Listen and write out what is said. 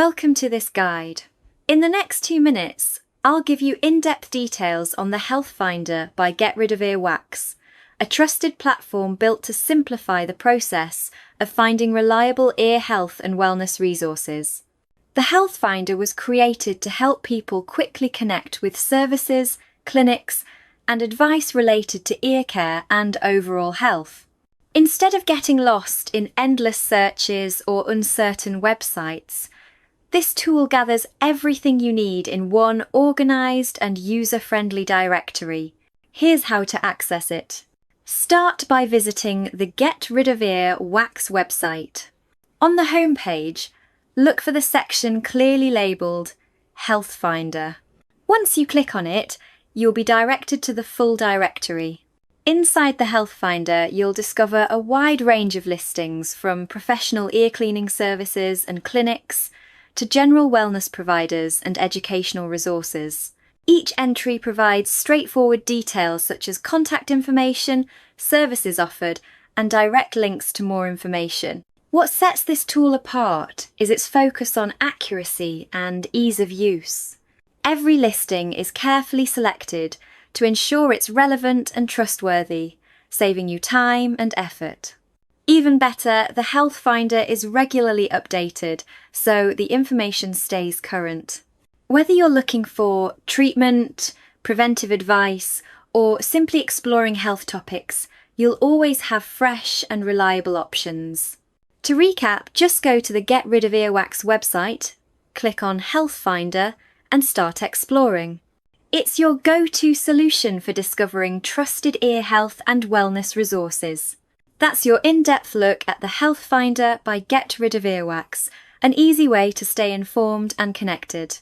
Welcome to this guide. In the next 2 minutes, I'll give you in-depth details on the Health Finder by Get Rid of Earwax, a trusted platform built to simplify the process of finding reliable ear health and wellness resources. The Health Finder was created to help people quickly connect with services, clinics, and advice related to ear care and overall health. Instead of getting lost in endless searches or uncertain websites, this tool gathers everything you need in one organised and user-friendly directory. Here's how to access it. Start by visiting the Get Rid of Earwax website. On the homepage, look for the section clearly labelled Health Finder. Once you click on it, you'll be directed to the full directory. Inside the Health Finder, you'll discover a wide range of listings from professional ear cleaning services and clinics to general wellness providers and educational resources. Each entry provides straightforward details such as contact information, services offered, and direct links to more information. What sets this tool apart is its focus on accuracy and ease of use. Every listing is carefully selected to ensure it's relevant and trustworthy, saving you time and effort. Even better, the Health Finder is regularly updated, so the information stays current. Whether you're looking for treatment, preventive advice, or simply exploring health topics, you'll always have fresh and reliable options. To recap, just go to the Get Rid of Earwax website, click on Health Finder, and start exploring. It's your go-to solution for discovering trusted ear health and wellness resources. That's your in-depth look at the Health Finder by Get Rid of Earwax, an easy way to stay informed and connected.